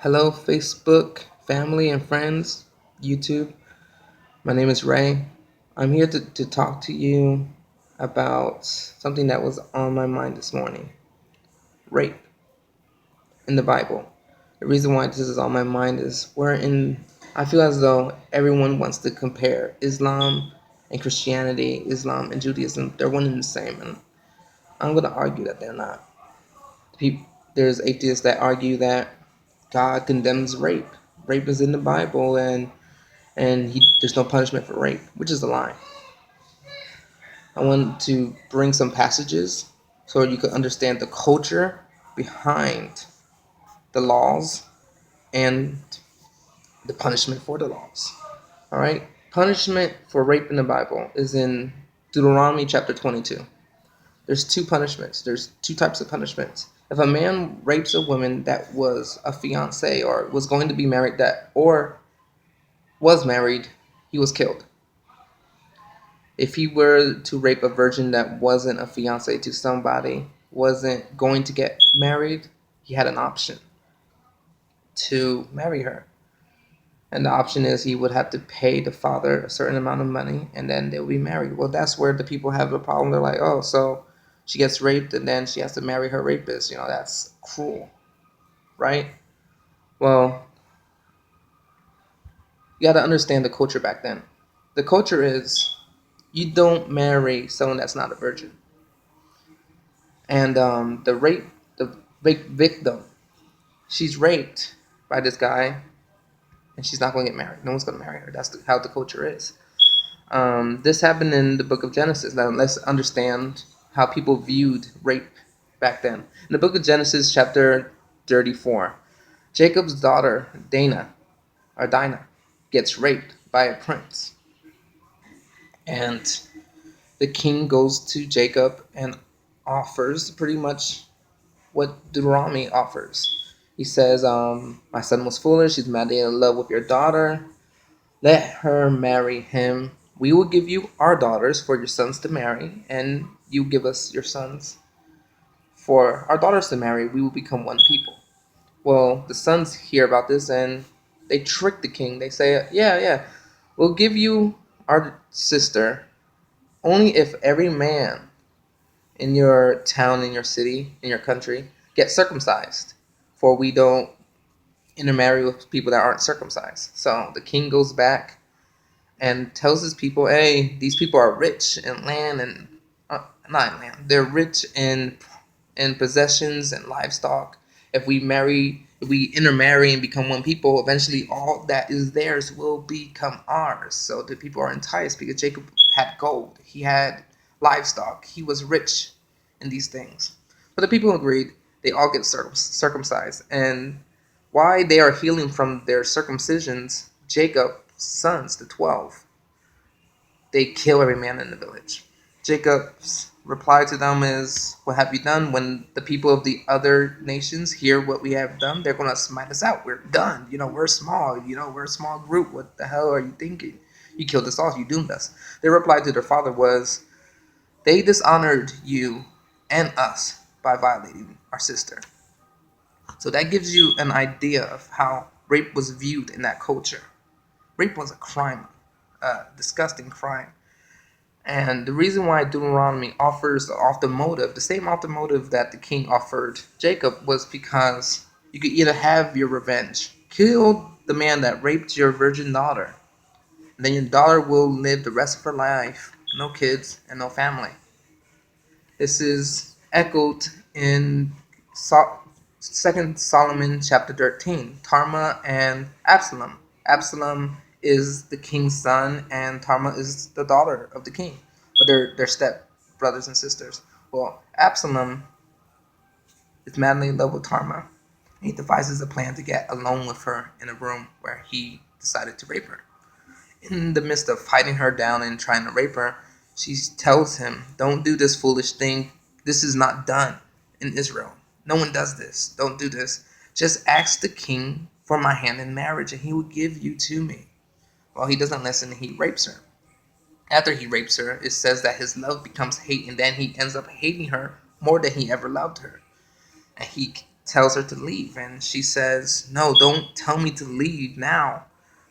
Hello, Facebook, family, and friends, YouTube. My name is Ray. I'm here to talk to you about something that was on my mind this morning, rape in the Bible. The reason why this is on my mind is I feel as though everyone wants to compare Islam and Christianity, Islam and Judaism. They're one and the same, and I'm going to argue that they're not. There's atheists that argue that God condemns rape. Rape is in the Bible, and there's no punishment for rape, which is a lie. I want to bring some passages so you can understand the culture behind the laws and the punishment for the laws. All right? Punishment for rape in the Bible is in Deuteronomy chapter 22. There's two punishments. There's two types of punishments. If a man rapes a woman that was a fiance or was going to be married or was married, he was killed. If he were to rape a virgin that wasn't a fiance to somebody, wasn't going to get married, he had an option to marry her. And the option is he would have to pay the father a certain amount of money and then they'll be married. Well, that's where the people have a problem. They're like, oh, so she gets raped and then she has to marry her rapist. That's cruel, right? Well, you got to understand the culture back then. The culture is you don't marry someone that's not a virgin. And the rape victim, she's raped by this guy, and she's not going to get married. No one's going to marry her. That's how the culture is. This happened in the book of Genesis. Now let's understand how people viewed rape back then. In the book of Genesis, chapter 34, Jacob's daughter Dinah, gets raped by a prince, and the king goes to Jacob and offers pretty much what Deuteronomy offers. He says, my son was foolish. He's madly in love with your daughter. Let her marry him. We will give you our daughters for your sons to marry, and you give us your sons for our daughters to marry. We will become one people. Well, the sons hear about this and they trick the king. They say, yeah, we'll give you our sister only if every man in your town, in your city, in your country get circumcised. For we don't intermarry with people that aren't circumcised. So the king goes back and tells his people, hey, these people are rich in land and not in land. They're rich in possessions and livestock. If we intermarry and become one people, eventually all that is theirs will become ours. So the people are enticed because Jacob had gold. He had livestock. He was rich in these things. But the people agreed. They all get circumcised. And why they are healing from their circumcisions, Jacob's sons, the 12, they kill every man in the village. Jacob's reply to them is, what have you done? When the people of the other nations hear what we have done, they're going to smite us out. We're done. We're small. We're a small group. What the hell are you thinking? You killed us all. You doomed us. Their reply to their father was, they dishonored you and us by violating our sister. So that gives you an idea of how rape was viewed in that culture. Rape was a crime, a disgusting crime. And the reason why Deuteronomy offers the same motive that the king offered Jacob, was because you could either have your revenge, kill the man that raped your virgin daughter, and then your daughter will live the rest of her life, no kids and no family. This is echoed in Second Solomon chapter 13, Tamar and Absalom. Absalom is the king's son, and Tamar is the daughter of the king. But they're step brothers and sisters. Well, Absalom is madly in love with Tamar. And he devises a plan to get alone with her in a room where he decided to rape her. In the midst of fighting her down and trying to rape her, she tells him, don't do this foolish thing. This is not done in Israel. No one does this. Don't do this. Just ask the king for my hand in marriage and he will give you to me. Well, he doesn't listen and he rapes her. After he rapes her, it says that his love becomes hate, and then he ends up hating her more than he ever loved her. And he tells her to leave, and she says, "No, don't tell me to leave now,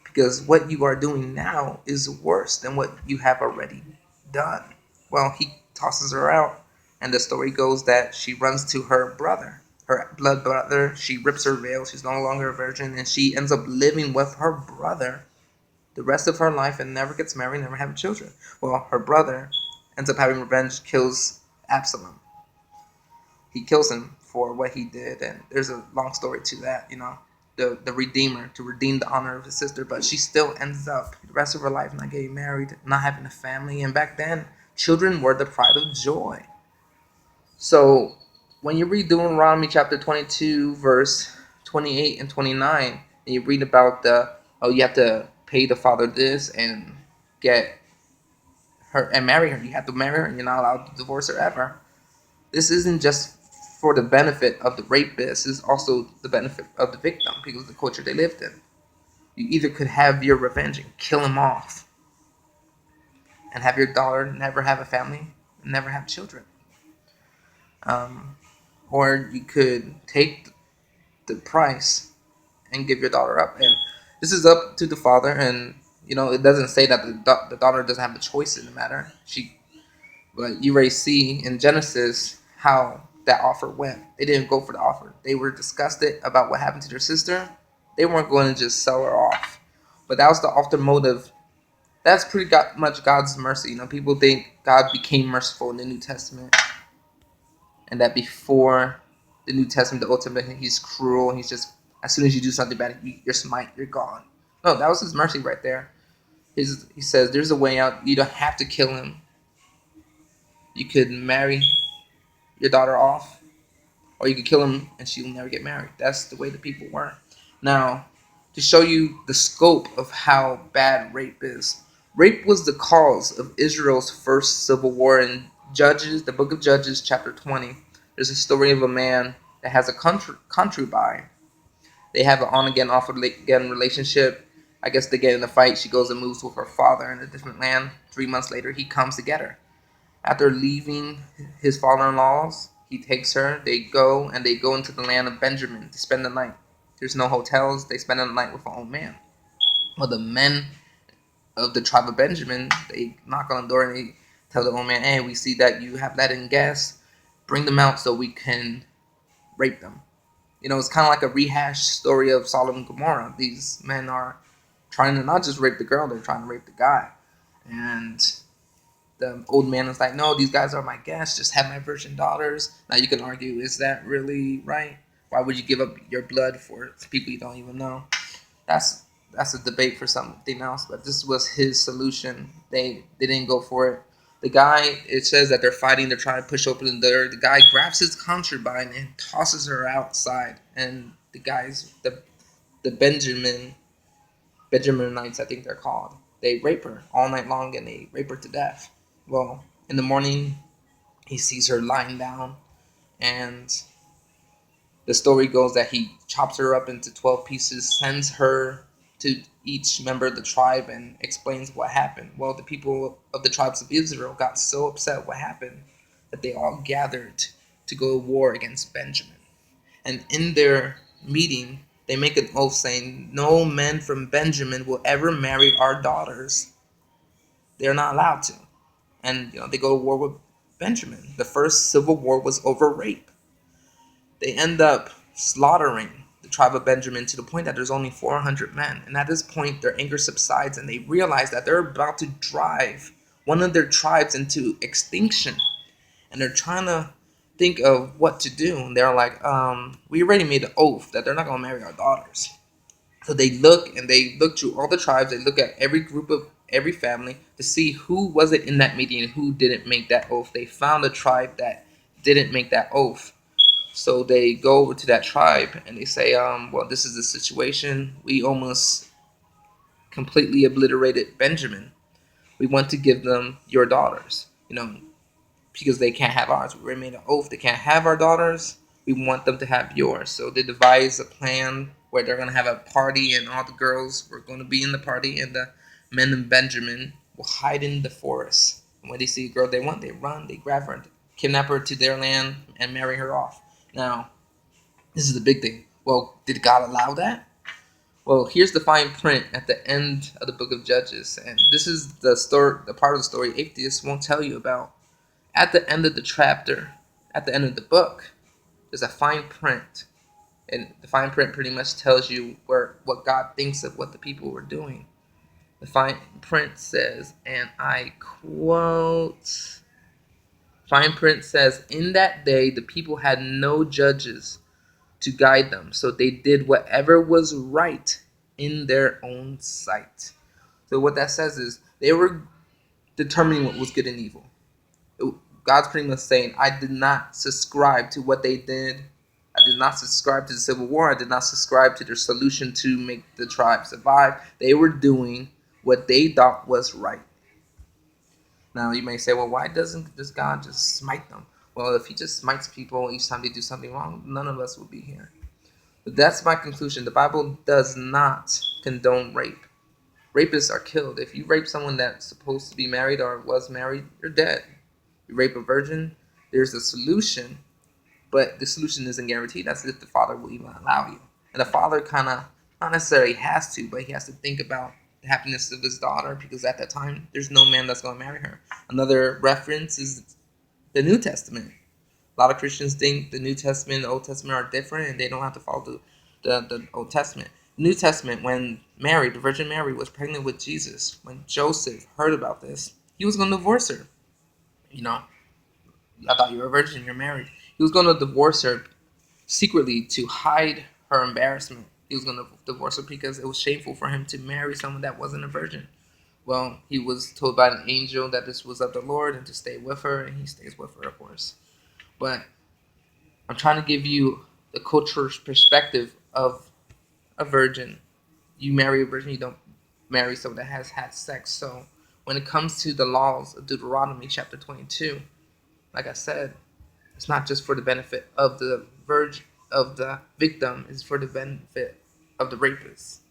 because what you are doing now is worse than what you have already done." Well, he tosses her out, and the story goes that she runs to her brother, her blood brother. She rips her veil. She's no longer a virgin, and she ends up living with her brother the rest of her life and never gets married, never having children. Well, her brother ends up having revenge, kills Absalom. He kills him for what he did, and there's a long story to that, the redeemer to redeem the honor of his sister, but she still ends up the rest of her life not getting married, not having a family, and back then children were the pride of joy. So when you read Deuteronomy chapter 22, verse 28 and 29, and you read about you have to pay the father this and get her and marry her. You have to marry her, and you're not allowed to divorce her ever. This isn't just for the benefit of the rapist; it's also the benefit of the victim because of the culture they lived in. You either could have your revenge and kill him off, and have your daughter never have a family, and never have children, um, or you could take the price and give your daughter up. And this is up to the father. And it doesn't say that the daughter doesn't have a choice in the matter. But you already see in Genesis how that offer went. They didn't go for the offer. They were disgusted about what happened to their sister. They weren't going to just sell her off. But that was the ultimate motive. That's pretty much God's mercy. People think God became merciful in the New Testament, and that before the New Testament, the Old Testament, he's cruel. He's just, as soon as you do something bad, you're smite, you're gone. No, that was his mercy right there. He says there's a way out. You don't have to kill him. You could marry your daughter off, or you could kill him and she'll never get married. That's the way the people were. Now, to show you the scope of how bad rape is, rape was the cause of Israel's first civil war. In Judges, the book of Judges, chapter 20, there's a story of a man that has a concubine. They have an on again, off again relationship. I guess they get in a fight. She goes and moves with her father in a different land. 3 months later, he comes to get her. After leaving his father-in-law's, he takes her. They go into the land of Benjamin to spend the night. There's no hotels. They spend the night with an old man. Well, the men of the tribe of Benjamin, they knock on the door and they tell the old man, "Hey, we see that you have that in gas. Bring them out so we can rape them." It's kind of like a rehashed story of Sodom and Gomorrah. These men are trying to not just rape the girl, they're trying to rape the guy. And the old man is like, "No, these guys are my guests. Just have my virgin daughters." Now you can argue, is that really right? Why would you give up your blood for people you don't even know? That's that's a debate for something else. But this was his solution. They didn't go for it. The guy, it says that they're fighting. They're trying to push open the door. The guy grabs his concubine and tosses her outside. And the Benjaminites, I think they're called. They rape her all night long and they rape her to death. Well, in the morning, he sees her lying down, and the story goes that he chops her up into 12 pieces, sends her to each member of the tribe, and explains what happened. Well, the people of the tribes of Israel got so upset what happened that they all gathered to go to war against Benjamin. And in their meeting, they make an oath saying, "No men from Benjamin will ever marry our daughters. They're not allowed to." And they go to war with Benjamin. The first civil war was over rape. They end up slaughtering the tribe of Benjamin to the point that there's only 400 men. And at this point, their anger subsides and they realize that they're about to drive one of their tribes into extinction. And they're trying to think of what to do. And they're like, we already made an oath that they're not going to marry our daughters. So they look through all the tribes. They look at every group of every family to see who was it in that meeting and who didn't make that oath. They found a tribe that didn't make that oath. So they go over to that tribe and they say, well, this is the situation. We almost completely obliterated Benjamin. We want to give them your daughters, because they can't have ours. We already made an oath. They can't have our daughters. We want them to have yours. So they devise a plan where they're going to have a party and all the girls were going to be in the party and the men of Benjamin will hide in the forest. And when they see a girl they want, they run, they grab her, kidnap her to their land and marry her off. Now, This is the big thing. Well, did God allow that? Well, here's the fine print at the end of the book of Judges, and this is the story, the part of the story atheists won't tell you about. At the end of the chapter, at the end of the book, there's a fine print, and the fine print pretty much tells you what God thinks of what the people were doing. The fine print says, and I quote, fine print says, "In that day the people had no judges to guide them, so they did whatever was right in their own sight." So what that says is they were determining what was good and evil. God's pretty much saying, I did not subscribe to what they did. I did not subscribe to the Civil War. I did not subscribe to their solution to make the tribe survive. They were doing what they thought was right. Now you may say, well, why doesn't this God just smite them? Well, if he just smites people each time they do something wrong, none of us would be here. But that's my conclusion. The Bible does not condone rape. Rapists are killed. If you rape someone that's supposed to be married or was married, you're dead. You rape a virgin, there's a solution, but the solution isn't guaranteed. That's if the father will even allow you. And the father kind of, not necessarily has to, but he has to think about the happiness of his daughter, because at that time, there's no man that's going to marry her. Another reference is the New Testament. A lot of Christians think the New Testament and the Old Testament are different, and they don't have to follow the Old Testament. The New Testament, when Mary, the Virgin Mary, was pregnant with Jesus, when Joseph heard about this, he was going to divorce her. You know, I thought you were a virgin, you're married. He was going to divorce her secretly to hide her embarrassment. He was going to divorce her because it was shameful for him to marry someone that wasn't a virgin. Well, he was told by an angel that this was of the Lord and to stay with her, and he stays with her, of course. But I'm trying to give you the cultural perspective of a virgin. You marry a virgin, you don't marry someone that has had sex. So when it comes to the laws of Deuteronomy chapter 22, like I said, it's not just for the benefit of the virgin, of the victim, it's for the benefit of the rapist.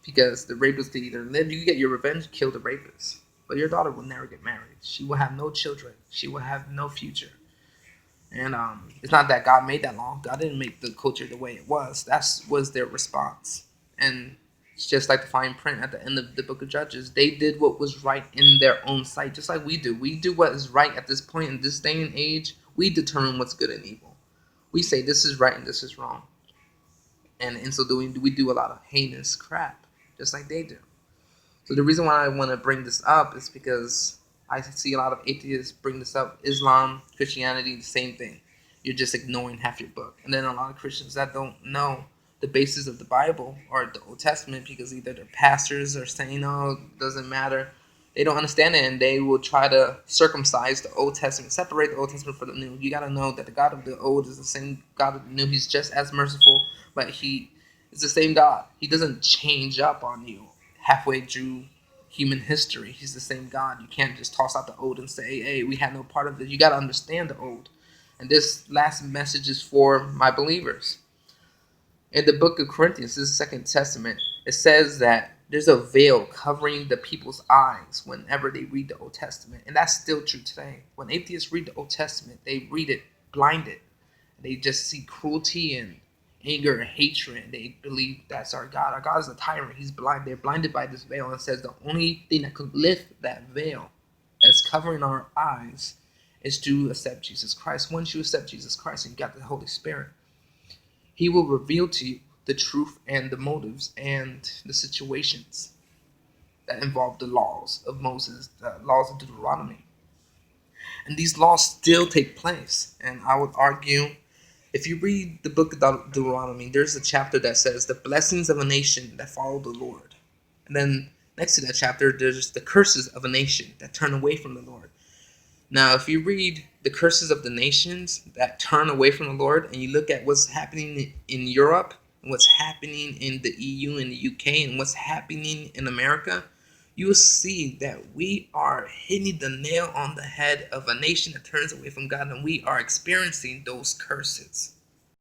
Because the rapist could either live, you can get your revenge, kill the rapist. But your daughter will never get married. She will have no children. She will have no future. And it's not that God made that law. God didn't make the culture the way it was. That was their response. And it's just like the fine print at the end of the book of Judges. They did what was right in their own sight, just like we do. We do what is right at this point in this day and age. We determine what's good and evil. We say this is right and this is wrong. And in so doing, we do a lot of heinous crap, just like they do. So the reason why I want to bring this up is because I see a lot of atheists bring this up. Islam, Christianity, the same thing. You're just ignoring half your book. And then a lot of Christians that don't know the basis of the Bible or the Old Testament, because either their pastors are saying, oh, it doesn't matter. They don't understand it, and they will try to circumcise the Old Testament, separate the Old Testament from the New. You got to know that the God of the Old is the same God of the New. He's just as merciful, but he is the same God. He doesn't change up on you halfway through human history. He's the same God. You can't just toss out the old and say, hey, we had no part of it. You got to understand the old. And this last message is for my believers. In the book of Corinthians, this is the Second Testament, it says that there's a veil covering the people's eyes whenever they read the Old Testament. And that's still true today. When atheists read the Old Testament, they read it blinded. They just see cruelty and anger and hatred, and they believe that's our God. Our God is a tyrant. He's blind. They're blinded by this veil, and it says the only thing that could lift that veil that's covering our eyes is to accept Jesus Christ. Once you accept Jesus Christ and you got the Holy Spirit, he will reveal to you the truth and the motives and the situations that involve the laws of Moses, the laws of Deuteronomy. And these laws still take place. And I would argue, if you read the book of Deuteronomy, there's a chapter that says the blessings of a nation that follow the Lord. And then next to that chapter, there's the curses of a nation that turn away from the Lord. Now, if you read the curses of the nations that turn away from the Lord, and you look at what's happening in Europe, and what's happening in the EU and the UK, and what's happening in America, you will see that we are hitting the nail on the head of a nation that turns away from God, and we are experiencing those curses.